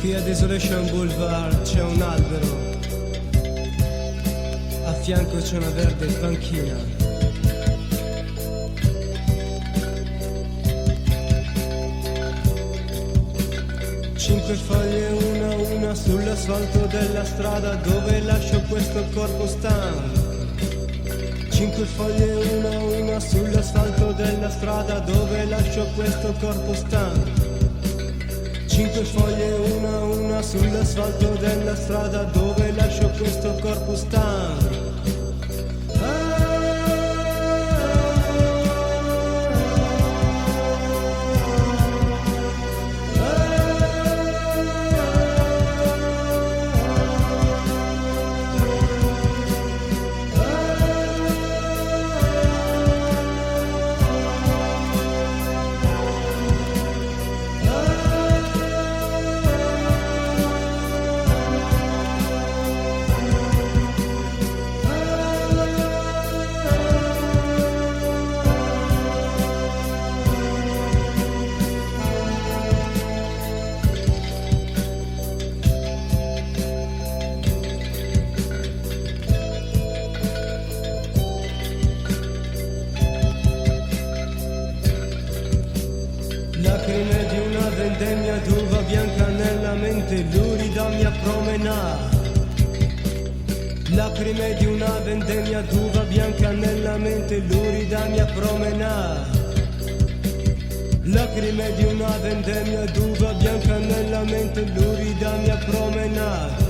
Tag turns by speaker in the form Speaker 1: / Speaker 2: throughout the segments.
Speaker 1: Qui a Desolation Boulevard c'è un albero, a fianco c'è una verde panchina. Cinque foglie una a una sull'asfalto della strada dove lascio questo corpo stanco. Cinque foglie una a una sull'asfalto della strada dove lascio questo corpo stanco. Cinque foglie una a una sull'asfalto della strada dove lascio lascio questo corpo stanco. Lacrime di una vendemmia d'uva bianca nella mente, lurida mia promenade. Lacrime di una vendemmia d'uva bianca nella mente, lurida mia promenade. Lacrime di una vendemmia d'uva bianca nella mente, lurida mia promenade.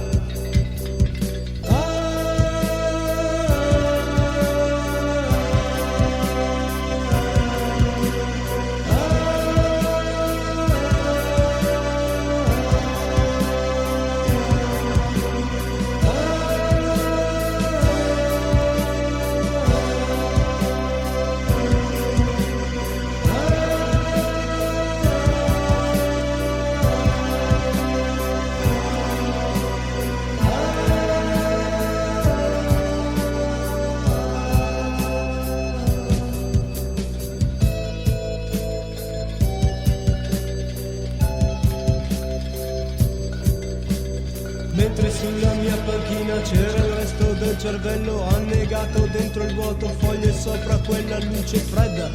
Speaker 1: Mentre sulla mia panchina c'era il resto del cervello annegato dentro il vuoto, foglie sopra quella luce fredda,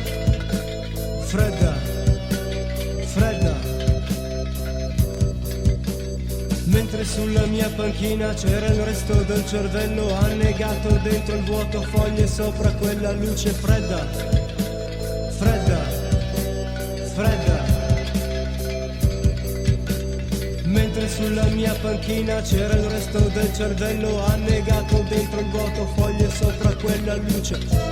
Speaker 1: fredda, fredda. Mentre sulla mia panchina c'era il resto del cervello annegato dentro il vuoto, foglie sopra quella luce fredda, fredda, fredda. Mentre sulla mia panchina c'era il resto del cervello annegato dentro il vuoto, foglie sopra quella luce.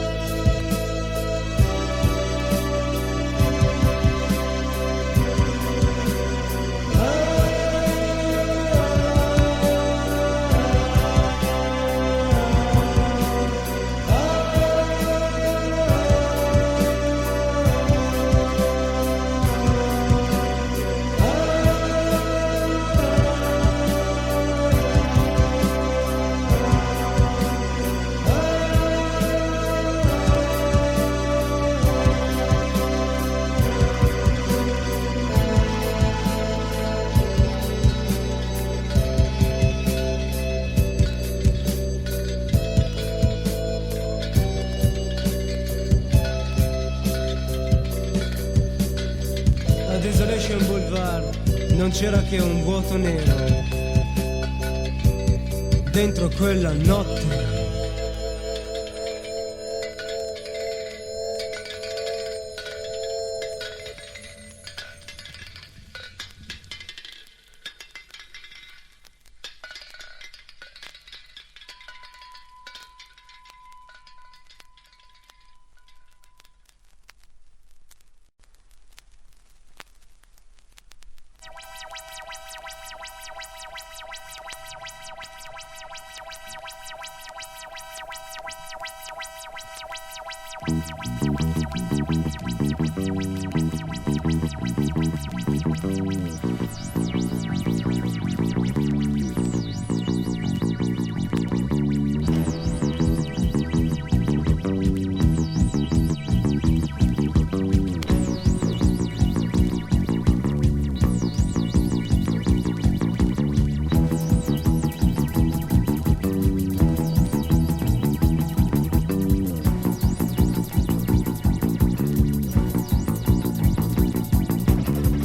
Speaker 1: Desolation Boulevard non c'era che un vuoto nero dentro quella notte.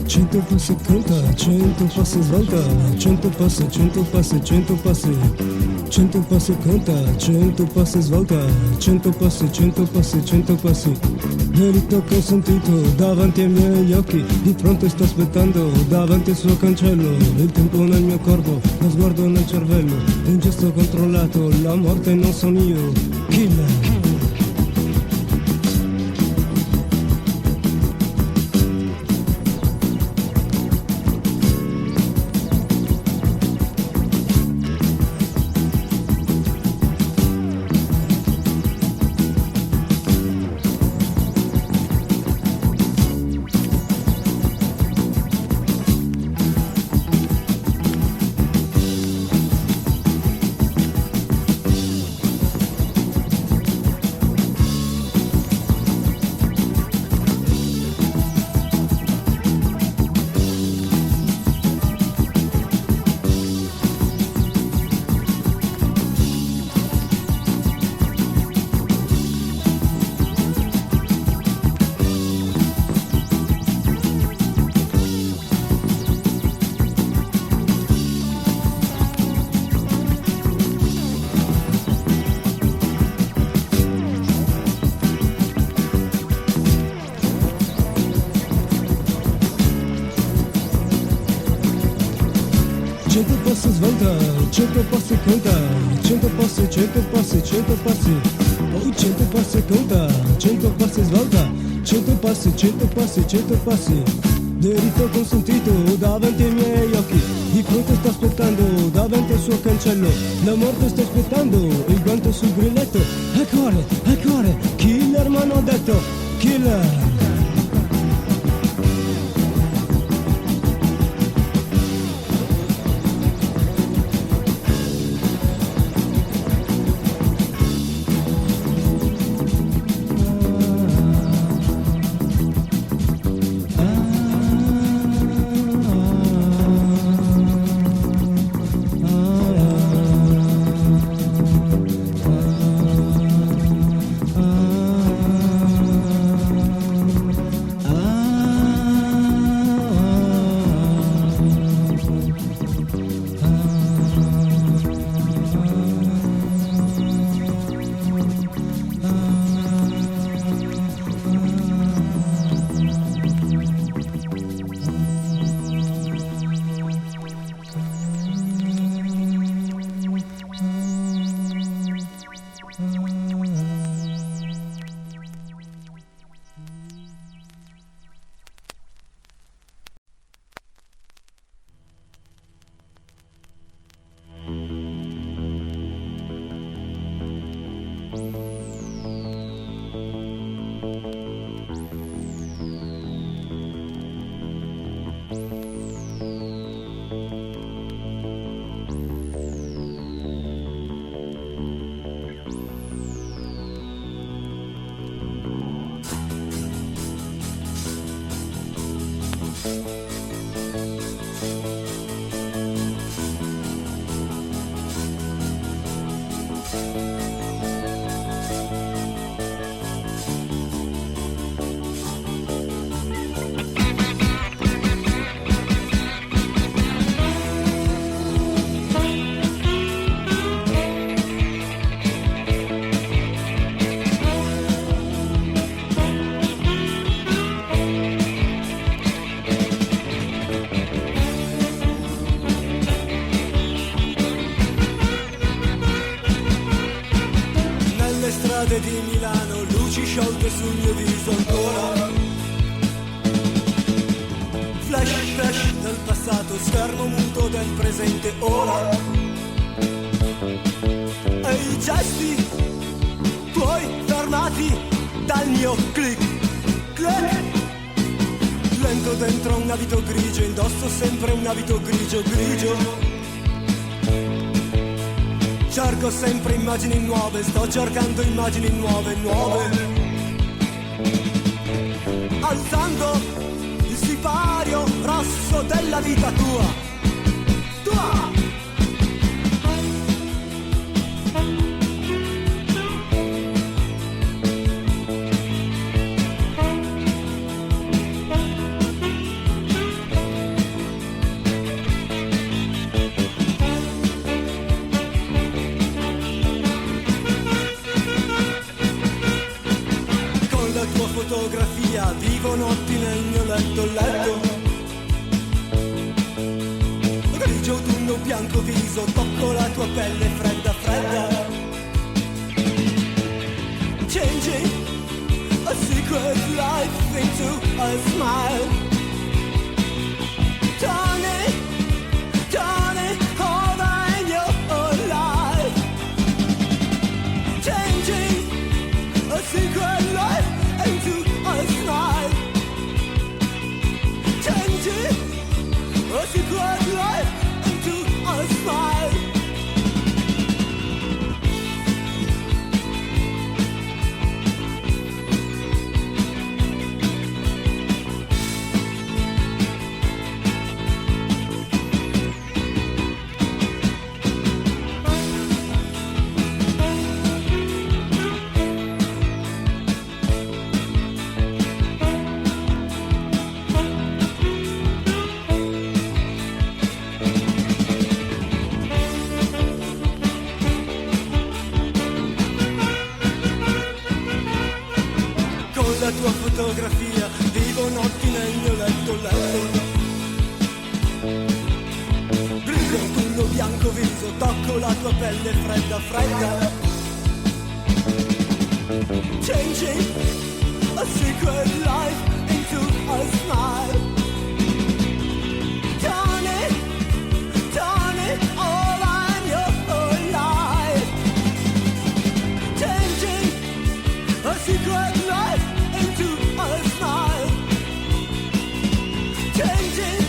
Speaker 1: Cento passi conta, 100 passi svolta, 100 passi, 100 passi, 100 passi. 100 passi conta, 100 passi svolta, 100 passi, 100 passi, 100 passi. Delitto consentito davanti ai miei occhi, di fronte sto aspettando davanti al suo cancello. Il tempo nel mio corpo, lo sguardo nel cervello, un gesto controllato, la morte non sono io. Killer. 100 passi svolta, 100 passi conta, 100 passi, 100 passi, 100 passi. Oh, 100 passi conta, 100 passi svolta, 100 passi, 100 passi, 100 passi. Diritto consentito davanti ai miei occhi, di fronte sto aspettando davanti al suo cancello. La morte sto aspettando, il guanto sul grilletto. A cuore, killer m'hanno detto, killer. Di Milano, luci sciolte sul mio viso ancora. Flash del passato, schermo muto del presente ora. E i gesti tuoi fermati dal mio click. Lento dentro un abito grigio, indosso sempre un abito grigio. Cerco sempre immagini nuove, sto cercando immagini nuove. Alzando il sipario rosso della vita tua. Vivo notti nel mio letto. Grigio autunno, bianco viso, tocco la tua pelle fredda. Changing a secret life into a smile. Turning over in your life. Changing a secret life into a smile. Changing a secret life into a smile. La tua fotografia, vivo notti nel mio letto. Grigio autunno, bianco viso, tocco la tua pelle fredda. Changing a secret life into a smile. Turning over in your life. Changing a secret life into a smile. Changing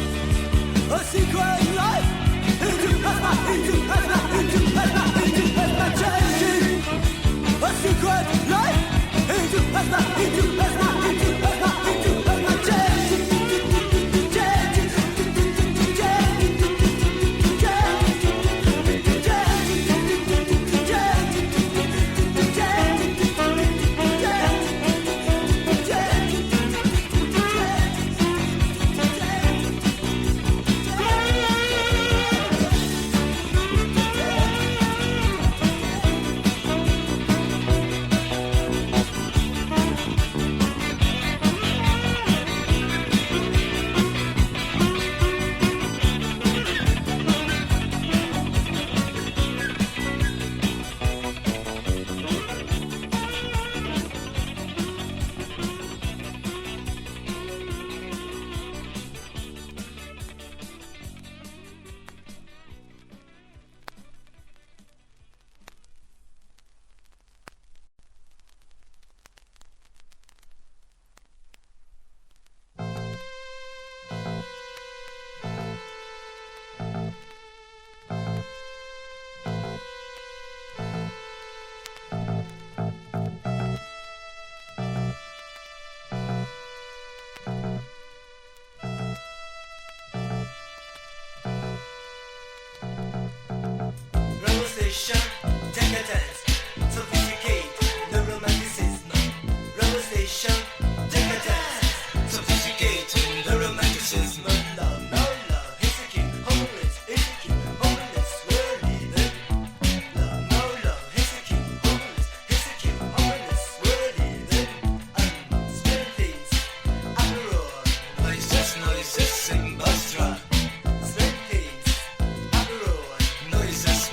Speaker 1: a secret life into a smile, into a smile, into a smile, into a smile. Changing a secret life into a smile, into a smile, into a smile, into a smile. Changing,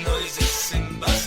Speaker 2: Noises in Basra.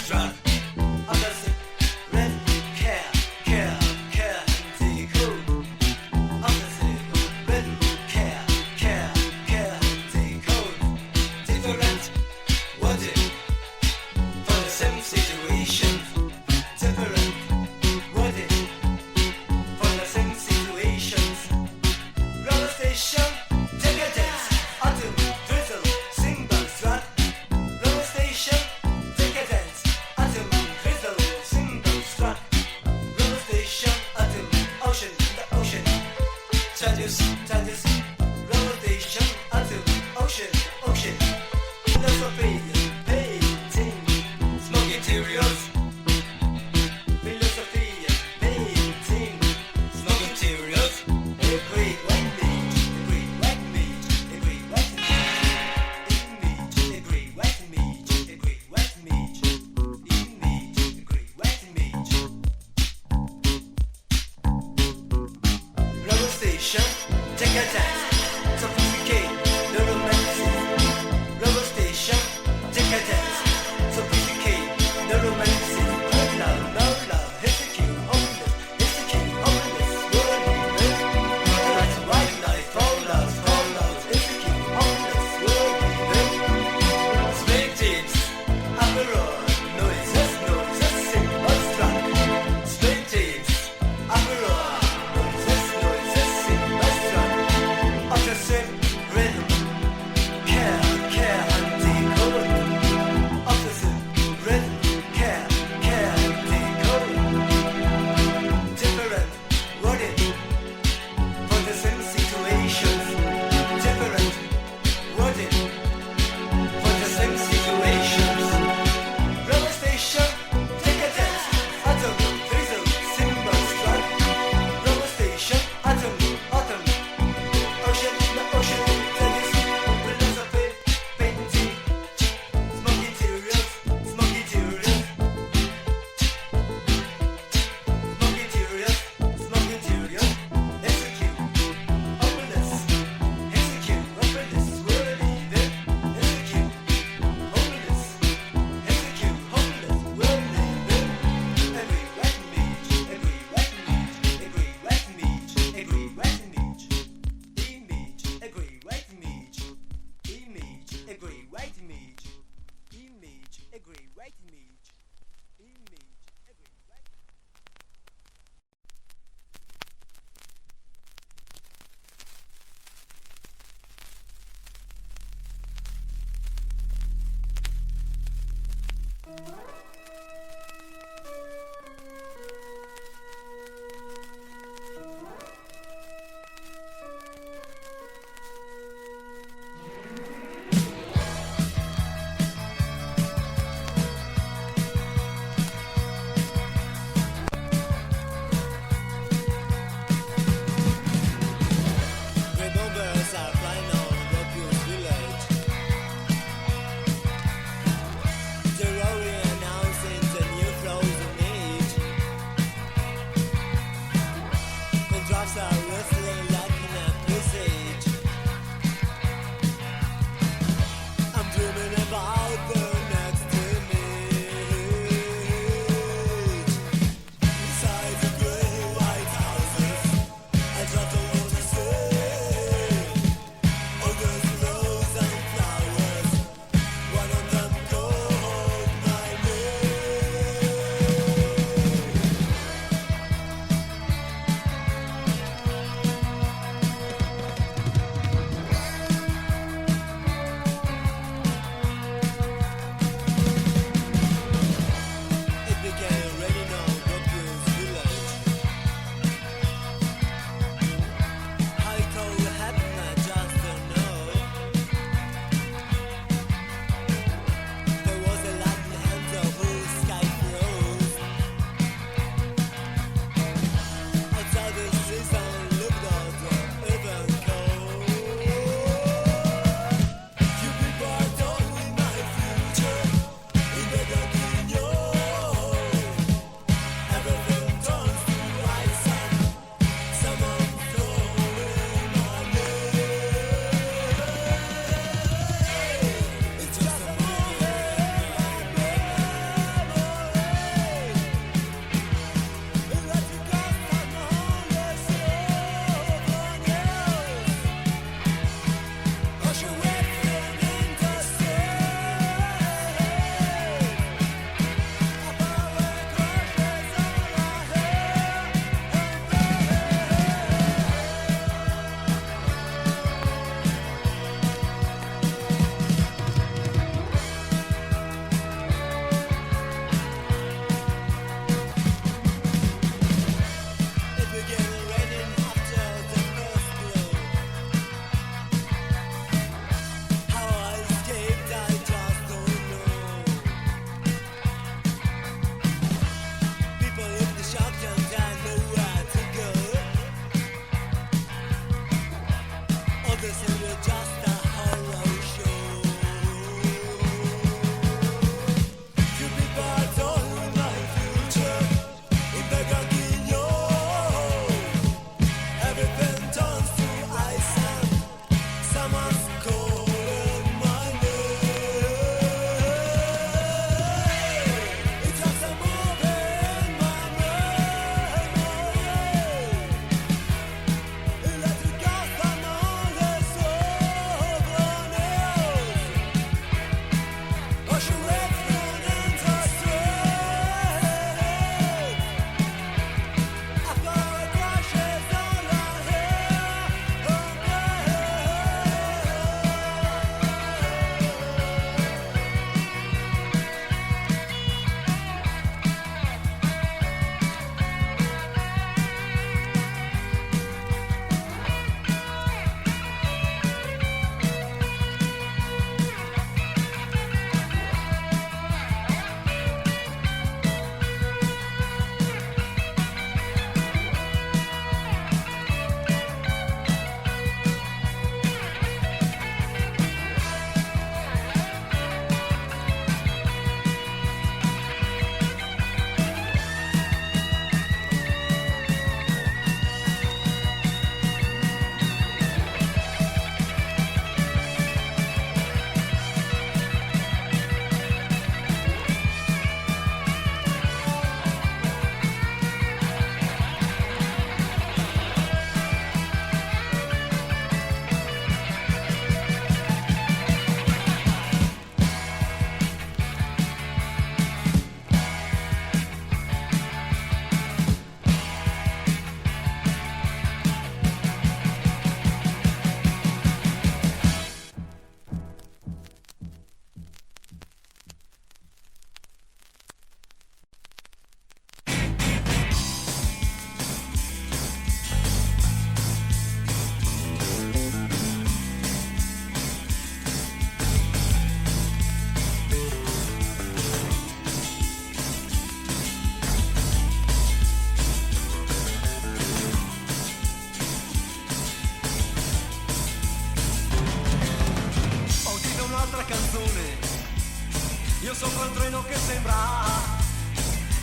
Speaker 2: sopra un treno che sembra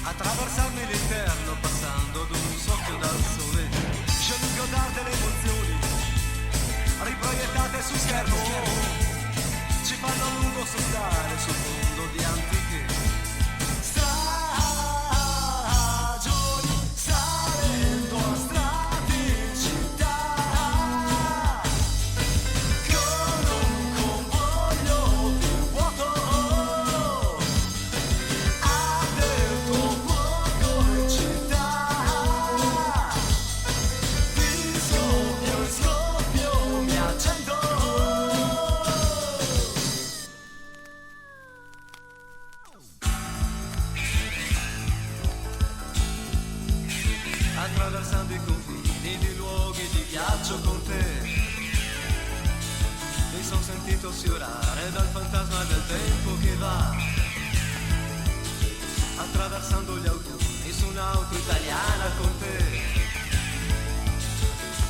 Speaker 2: attraversarmi l'interno, passando ad un soffio dal sole. Je godard delle emozioni riproiettate su schermo ci fanno a lungo sottare sul fondo di antiche stagioni, salendo a strati in città con un convoglio più vuoto, aperto poco in città, ti scoppio e scoppio mi accendo. Attraversando i confini di luoghi di ghiaccio con te, mi son sentito sfiorare dal fantasma del tempo che va, attraversando gli autunni su un'auto italiana con te,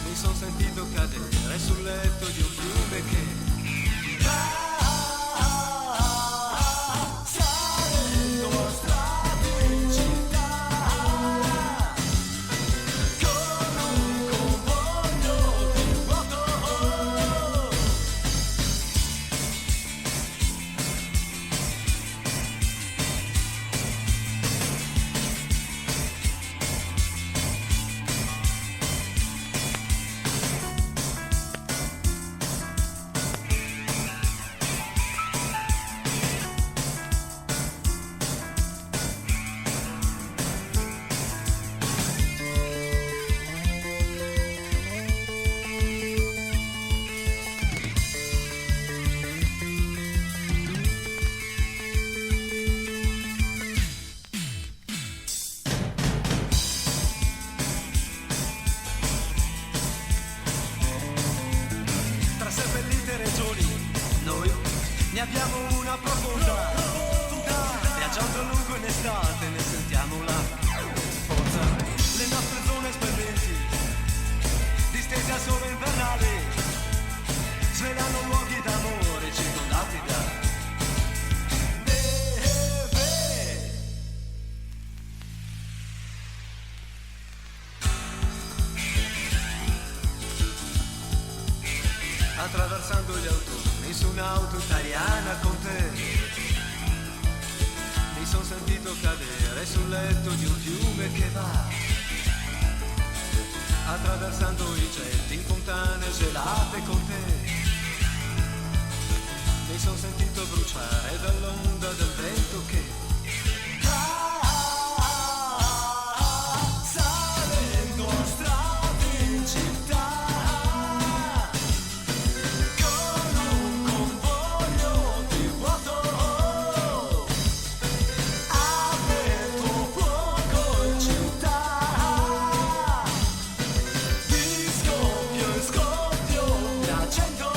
Speaker 2: mi son sentito cadere sul letto di un fiume che salendo a strade in città con un convoglio di vuoto, tra seppellite regioni noi ne abbiamo una profonda, viaggiando a lungo in estate ne sentiamo la forza, le nostre zone spellenti distese al sole invernale svelano luoghi d'amore circondati da neve. Attraversando gli autunni su un'auto italiana con te, mi son sentito cadere sul letto di un fiume che va, attraversando i getti in fontane gelate con te, mi son sentito bruciare dall'onda del vento che salendo a strade in città con un convoglio di vuoto, aperto fuoco in città, di scoppio e scoppio mi accendo.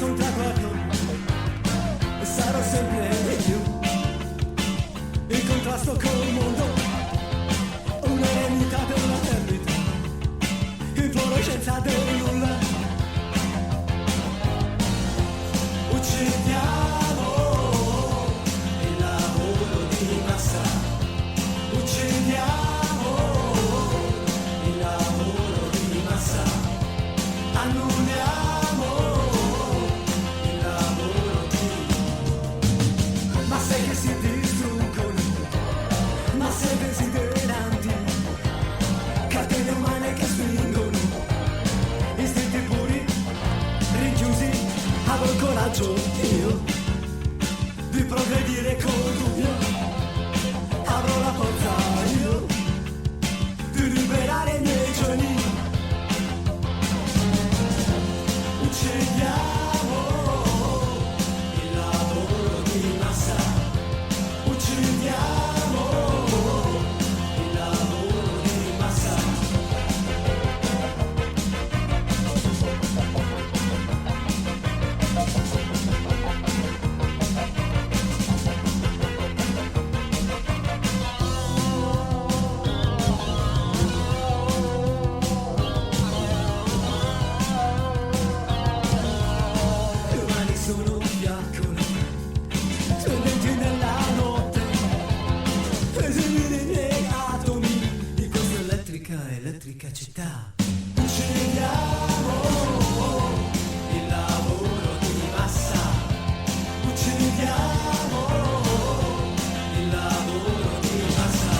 Speaker 1: questo un traguardo, sarò sempre io, in contrasto col mondo, un'eredità della perdita, inflorescenza del nulla. Uccidiamo il lavoro di massa, uccidiamo il lavoro di massa, annulliamo il lavoro di... Ma sai che si distruggono, ma sei desideranti, catene umane che spingono, istinti puri, rinchiusi, avrò il coraggio io di progredire col dubbio, avrò la forza io di liberare i miei giorni. Uccidiamo il lavoro di massa, uccidiamo il lavoro di massa. Le mani sono fiaccole, spendenti nella notte, esimi nei miei atomi di questa elettrica città. Uccidiamo il lavoro di massa, uccidiamo il lavoro di massa.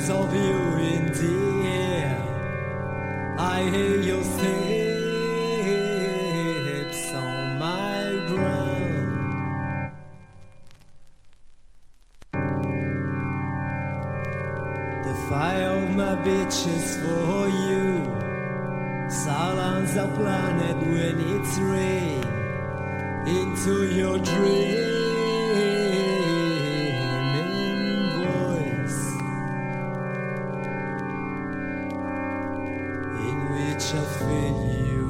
Speaker 1: Flowers of you in the air, I hear your steps on my ground. The fire of my bitch is for you. Silence the planet when it's rain into your dreaming voice, in which I feel you.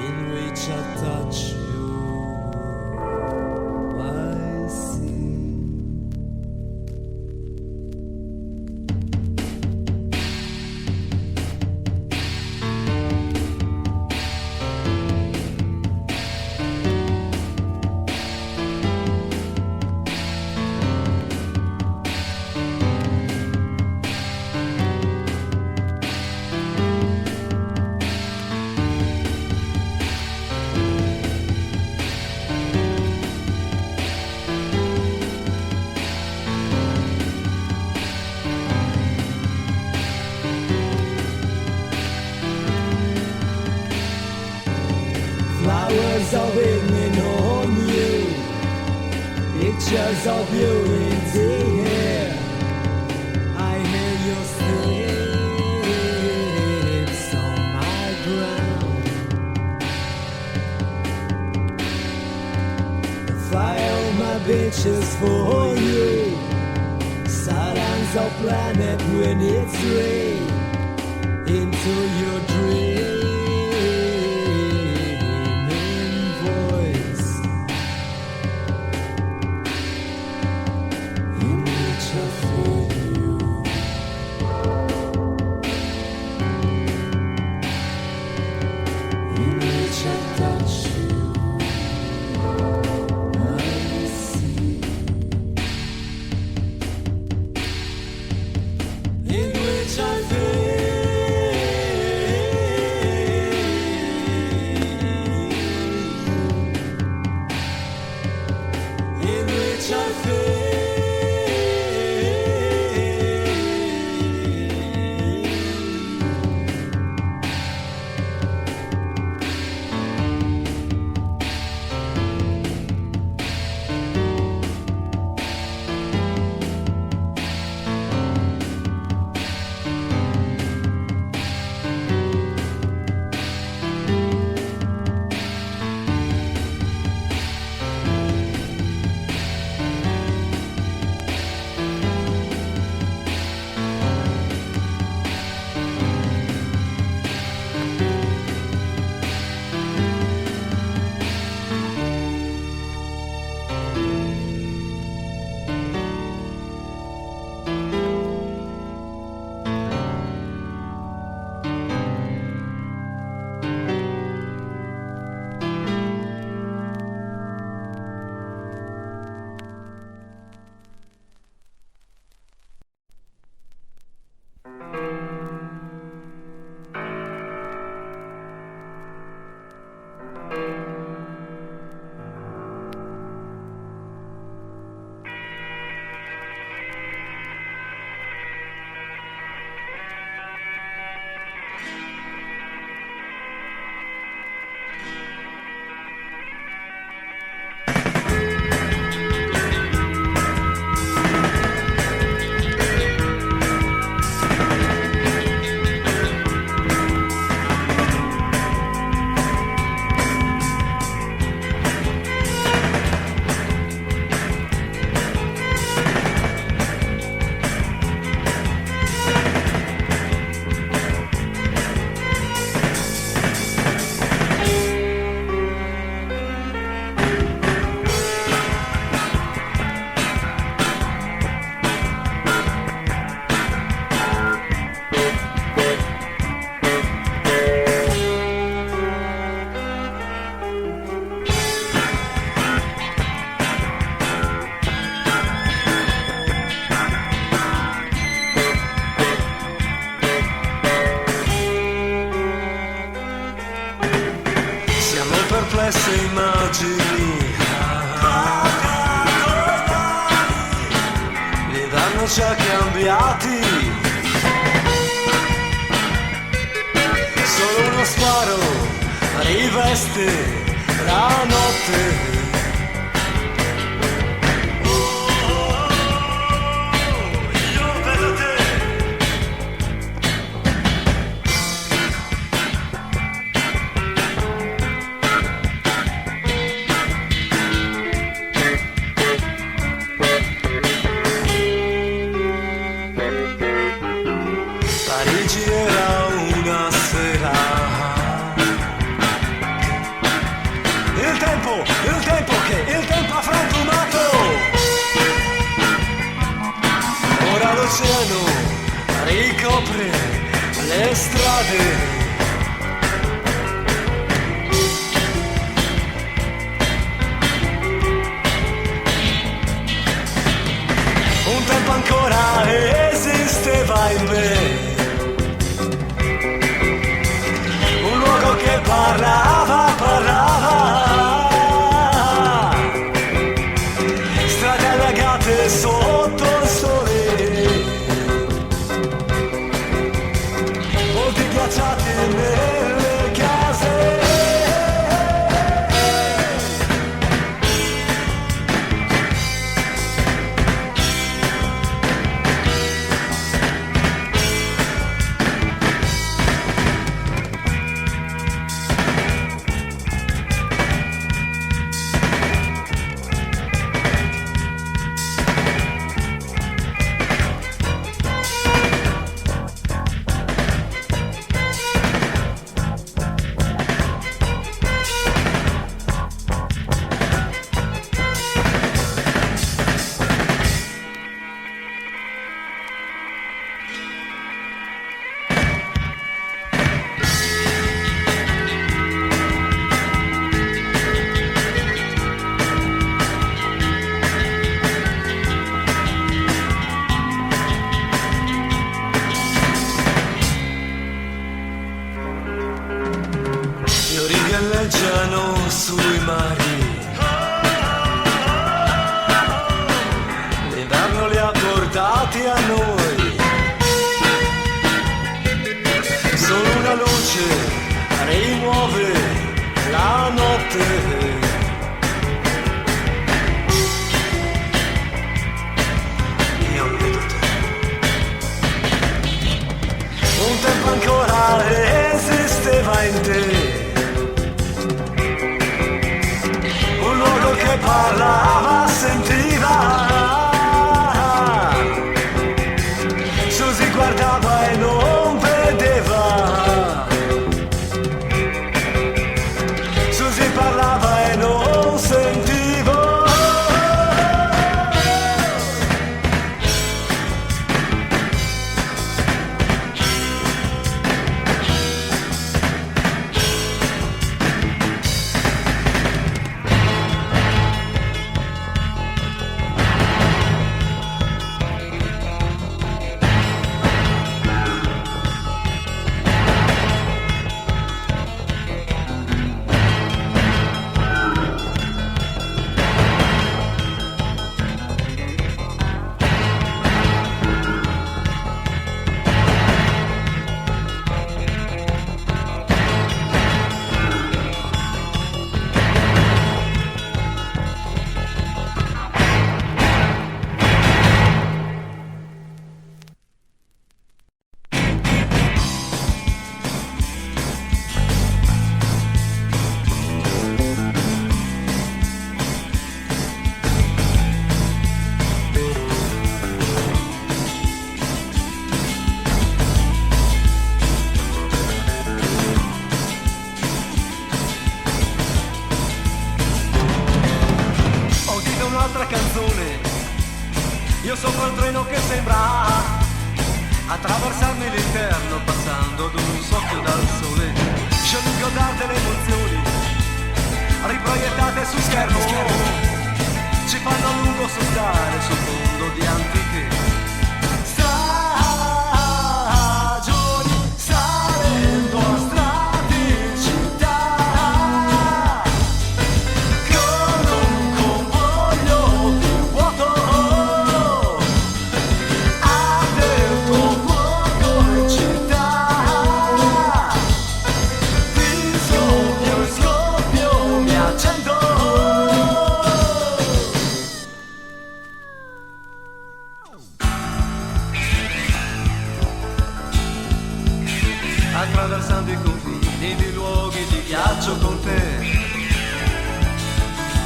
Speaker 1: In which I touch you. I see. Flowers are waiting on you, pictures of you in the air. I hear your steps on my ground. The fire of my bitch is for you. Silence of planet when it's rain into your dream.
Speaker 2: ci ha cambiati. Solo uno sparo riveste la notte. Parigi era una sera. Il tempo ha frantumato. Ora l'oceano ricopre le strade. Un tempo ancora esisteva in me. Un luogo che parlava. Strade allagate sotto il sole. Ponti ghiacciati nelle case. Galleggiano sui mari. L'inverno li ha portati a noi. Solo una luce rimuove la notte. Io vedo te. Un tempo ancora esisteva in te. Che parlava, sentiva, Susi guardava e non vedeva, Susi parlava e non sentiva. Io sopra un treno che sembra attraversarmi l'interno, passando ad un soffio dal sole. Scegli di godarti le emozioni riproiettate su schermo, ci fanno a lungo sostare sul fondo di antiche stagioni, salendo a strati in città con un convoglio più vuoto. attraversando i confini di luoghi di ghiaccio con te.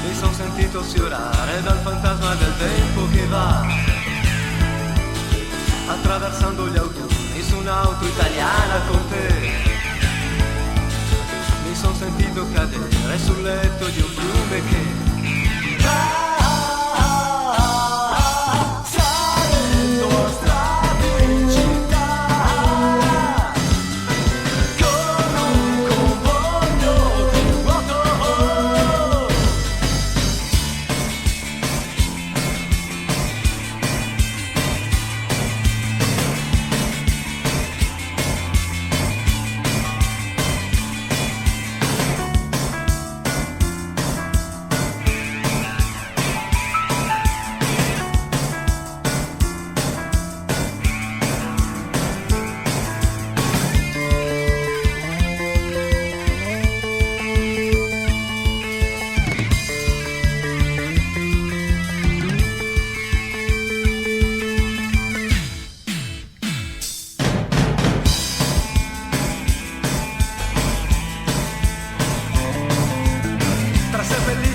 Speaker 2: Mi son sentito sfiorare dal fantasma del tempo che va, attraversando gli autunni su un'auto italiana con te. Mi son sentito cadere sul letto di un fiume che salendo strade in città con un convoglio di vuoto.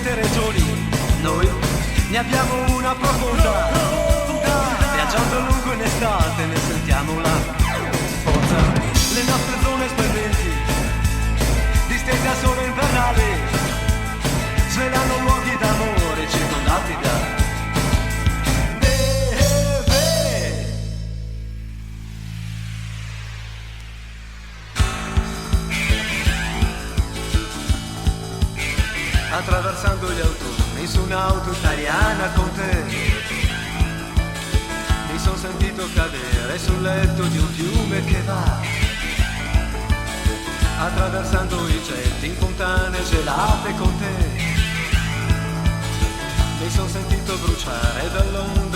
Speaker 2: Regioni, noi ne abbiamo una profonda. Viaggiando lungo in estate ne sentiamo la forza. Le nostre zone splendenti, distese a sole invernali, svelano luoghi d'amore circondati da neve. Attraversando gli autunni su un'auto italiana con te, mi son sentito cadere sul letto di un fiume che va, attraversando i getti in fontane gelate con te. Mi son sentito bruciare dall'onda